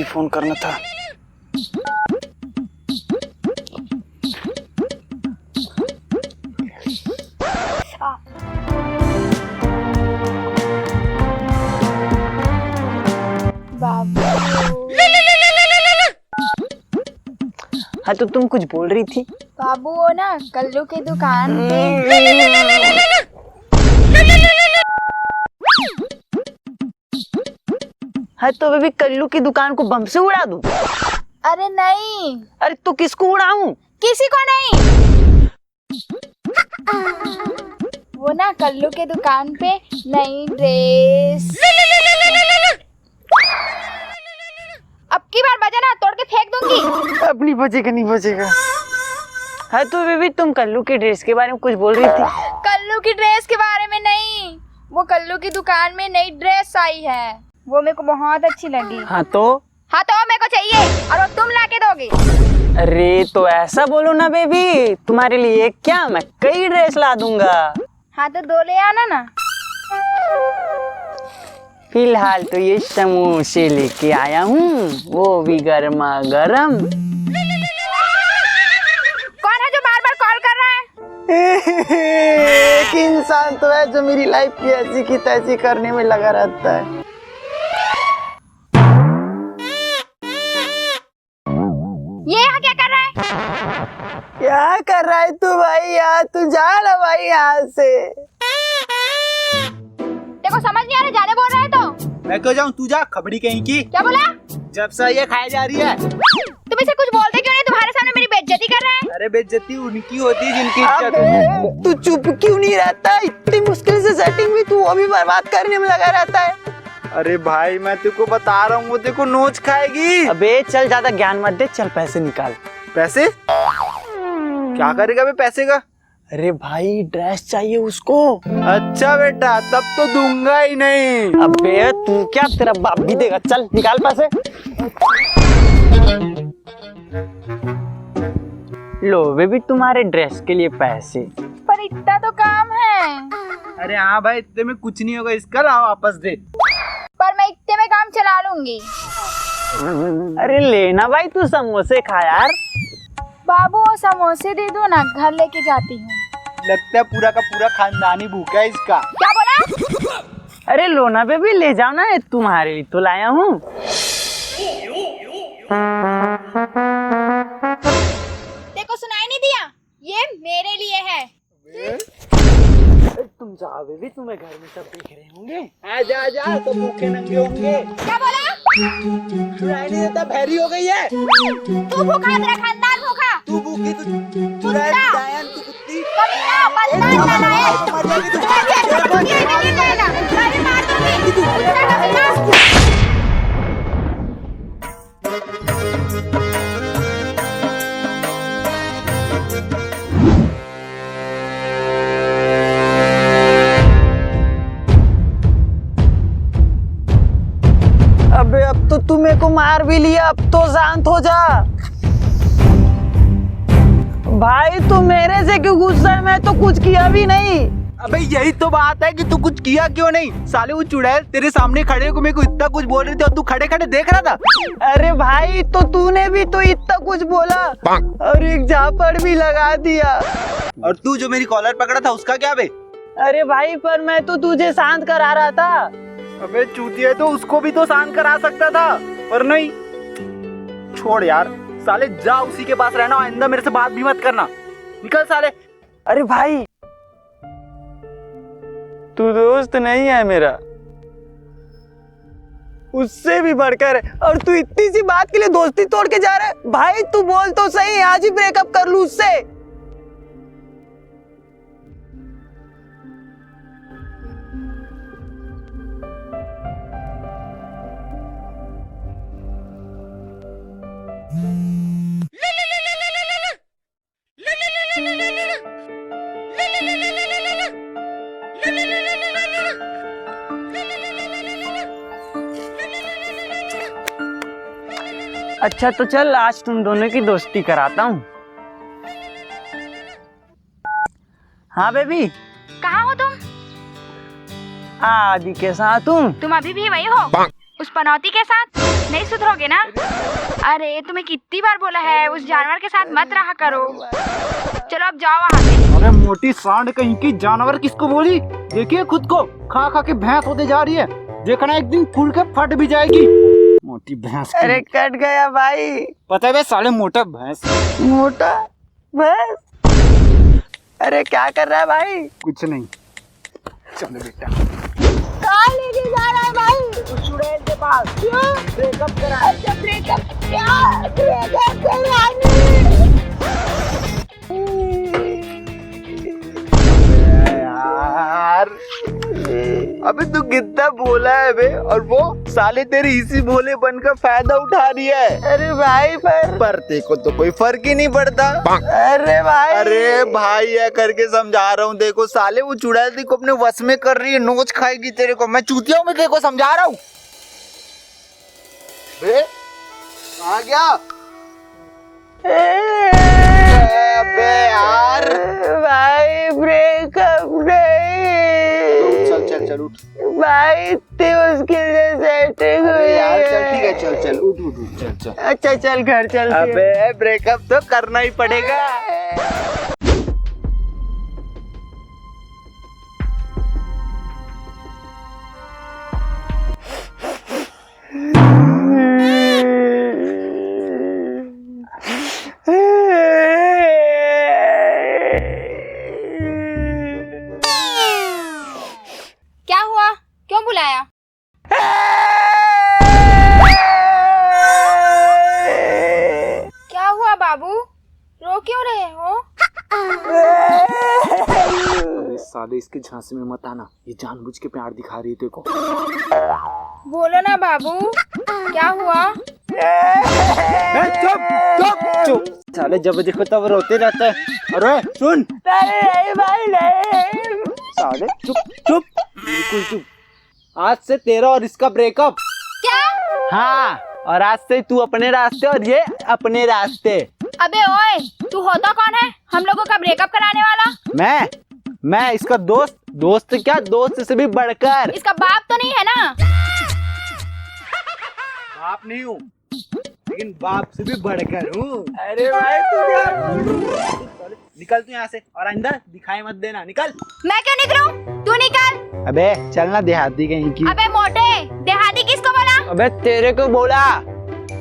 Phone करना था। बाबू। हाँ तो तुम कुछ बोल रही थी। बाबू वो ना कल्लू की दुकान पे। हाँ तो बेबी कल्लू की दुकान को बम से उड़ा दूं? अरे नहीं, अरे तो किसको उड़ाऊं? किसी को नहीं। वो ना कल्लू के दुकान पे नई ड्रेस। अब की बार बजा ना तोड़ के फेंक दूंगी। अब नहीं बचेगा, नहीं बचेगा। हाँ तो बेबी तुम कल्लू की ड्रेस के बारे में कुछ बोल रही थी। कल्लू की ड्रेस के बारे में नहीं, वो कल्लू की दुकान में नई ड्रेस आई है, वो मेरे को बहुत अच्छी लगी। हाँ तो मेरे को चाहिए और वो तुम लाके दोगे। अरे तो ऐसा बोलो ना बेबी, तुम्हारे लिए क्या मैं कई ड्रेस ला दूंगा। हाँ तो दो ले आना ना। फिलहाल तो ये समोसे लेके आया हूँ, वो भी गर्मा गर्म। कौन है जो बार बार कॉल कर रहा है? एक इंसान तो है जो मेरी लाइफ की ऐसी की तैसी करने में लगा रहता है। ये यहाँ क्या कर रहा है? क्या कर रहा है तू भाई? यार तू जा ना भाई यहाँ से। देखो समझ नहीं आ रहा, जाने बोल रहा है तो मैं क्यों जाऊँ, तू जा खबड़ी कहीं की। क्या बोला? जब से ये खाई जा रही है। तुम इसे कुछ बोलते क्यों नहीं? तुम्हारे सामने मेरी बेइज्जती कर रहा है। अरे बेइज्जती उनकी होती है जिनकी इज्जत हो। तू चुप क्यों नहीं रहता? इतनी मुश्किल से सेटिंग भी तू वो भी बर्बाद करने में लगा रहता है। अरे भाई मैं तेको बता रहा हूँ, वो तेको नोच खाएगी। अबे चल ज्यादा ज्ञान मत दे, चल पैसे निकाल। पैसे क्या करेगा बे पैसे का? अरे भाई ड्रेस चाहिए उसको। अच्छा बेटा तब तो दूंगा ही नहीं। अबे तू क्या, तेरा बाप भी देगा। चल निकाल पैसे। लो बेबी तुम्हारे ड्रेस के लिए पैसे। पर इतना तो काम है। अरे हाँ भाई इतने में कुछ नहीं होगा, इसका लाओ वापस दे। पर मैं इतने में काम चला लूंगी। अरे लेना भाई, तू समोसे खा यार। बाबू वो समोसे दे दो ना, घर लेके जाती हूँ। लगता है पूरा का पूरा खानदानी भूखा है इसका। क्या बोला? अरे लो ना बेबी, ले जाओ ना, तुम्हारे लिए तो लाया हूँ। देखो सुनाई नहीं दिया, ये मेरे लिए है। तुम जाओ बेबी, तुम्हें घर में सब देख रहे होंगे। आजा तो भूखे नंगे होंगे। क्या बोला? सुनाई नहीं देता, बहरी हो गई है। तू भूखा, तेरा खानदान भूखा। तू भूखी तू कुत्ता। डायन तू कुत्ती। कमीना, बदमाश, नालायक। मर जाएगी तू। मैं भी अच्छा बनूंगी, ये नहीं करेगा। मैं भी मार दूंगी। कुत्ता कमीना। अबे अब तो तू मेरे को मार भी लिया, अब तो शांत हो जा। भाई तू मेरे से क्यों गुस्सा है? मैं तो कुछ किया भी नहीं। अबे यही तो बात है कि तू कुछ किया क्यों नहीं। साले वो चुड़ैल तेरे सामने खड़े को मेरे को इतना कुछ बोल रही थी और तू खड़े खड़े देख रहा था। अरे भाई तो तूने भी तो इतना कुछ बोला और एक झापड़ भी लगा दिया। और तू जो मेरी कॉलर पकड़ा था उसका क्या बे? अरे भाई पर मैं तो तुझे शांत करा रहा था। अबे चूतिया, तो उसको भी तो शांत करा सकता था पर नहीं। छोड़ यार साले, जा उसी के पास रहना, आइंदा मेरे से बात भी मत करना। निकल साले। अरे भाई तू दोस्त नहीं है मेरा, उससे भी बढ़कर है, और तू इतनी सी बात के लिए दोस्ती तोड़ के जा रहा है। भाई तू बोल तो सही, आज ही ब्रेकअप कर लूं उससे। अच्छा तो चल आज तुम दोनों की दोस्ती कराता हूँ। हाँ बेबी। कहाँ हो तुम? आदि के साथ हूँ। तुम अभी भी वही हो? उस पनौती के साथ नहीं सुधरोगे ना? अरे तुम्हें कितनी बार बोला है उस जानवर के साथ मत रहा करो। चलो अब जाओ वहाँ से। अरे मोटी सांड कहीं की, जानवर किसको बोली? देखिए खुद को खा खा के भैंस होते जा रही है। देखना एक दिन फूल के फट भी जाएगी मोटी भैंस। अरे कट गया भाई। पता है बे साले मोटा भैंस। मोटा भैंस? अरे क्या कर रहा है भाई? कुछ नहीं, चलो बेटा। कहाँ लेके जा रहा है भाई? चुड़ैल के पास। क्यों? ब्रेकअप करा। अच्छा ब्रेकअप क्या? ब्रेकअप करवानी? यार अबे तू कितना बोला है बे, और वो साले तेरी इसी भोले बनकर फायदा उठा रही है। अरे भाई पर तेरे को तो कोई फर्क ही नहीं पड़ता। अरे भाई, अरे भाई है करके समझा रहा हूँ। देखो साले वो चुड़ैल तेरे को अपने वश में कर रही है, नोच खाएगी तेरे को। मैं चूतिया हूँ, मैं तेरे को समझा रहा हूँ। बे कहाँ गया? अबे यार भाई ब्रेकअप नहीं। चल चल चल उठ भाई इतनी मुश्किल से सेटिंग हुई यार। चल है। ठीक है, चल चल उठ उठ उठ, चल चल। अच्छा चल घर चल। अबे ब्रेकअप तो करना ही पड़ेगा। क्या हुआ? क्यों बुलाया? क्या हुआ बाबू? रो क्यों रहे हो? अरे साले इसके झांसे में मत आना, ये जानबूझ के प्यार दिखा रही है तेरे को। बोलो ना बाबू, क्या हुआ? चुप चुप चुप। साले जब देखो तब रोते रहता है। अरे सुन। नहीं भाई नहीं। साले चुप चुप, बिल्कुल चुप। आज से तेरा और इसका ब्रेकअप। क्या? हाँ, और आज से तू अपने रास्ते और ये अपने रास्ते। अबे ओए, तू होता कौन है हम लोगों का ब्रेकअप कराने वाला? मैं इसका दोस्त। दोस्त क्या, दोस्त से भी बढ़कर। इसका बाप तो नहीं है ना? बाप नहीं हूँ, लेकिन बाप से भी बढ़कर हूँ। अरे भाई तू क्या? निकल तू यहाँ से, और आइंदा दिखाई मत देना। निकल। मैं क्यों निकलूं? तू निकल। अबे चलना देहाती कहीं की। अबे मोटे, देहाती किसको बोला? अबे तेरे को बोला।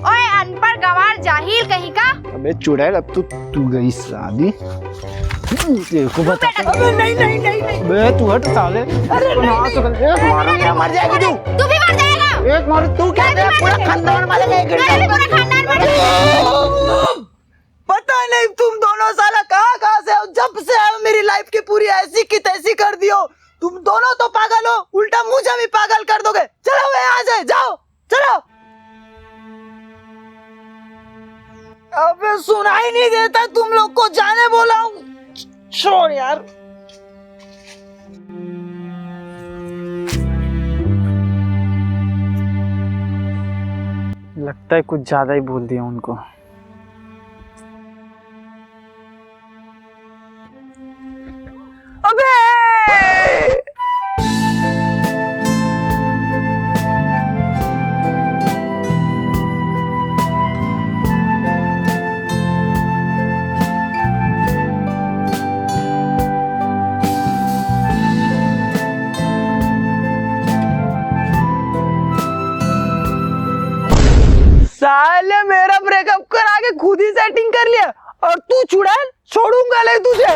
ओए अनपढ़ गंवार जाहिल कहीं का। अबे चुड़ैल, अब तू गई शादी। देखो बता। अबे नहीं नहीं नहीं नहीं। बे तू हट साले। अरे नहीं, मर जाएगी तू। तू भी मर जाएगा। एक मार तू क्या दे, पूरा खानदान मारेगा एक घंटे में। पूरा खानदान मर पता नहीं तुम दोनों साला कहाँ से हो। जब से आओ मेरी लाइफ की पूरी ऐसी की तैसी कर दियो। तुम दोनों तो पागल हो, उल्टा मुझे भी पागल कर दोगे। चलो वे यहाँ से जाओ, चलो। अबे सुनाई नहीं देता तुम लोग को, जाने बोला हूँ। छोड़ यार। लगता है कुछ ज्यादा ही बोल दिया उनको। अबे साले मेरा ब्रेकअप करा के खुद ही सेटिंग कर लिया, और तू चुड़ैल, छोड़ूंगा नहीं तुझे।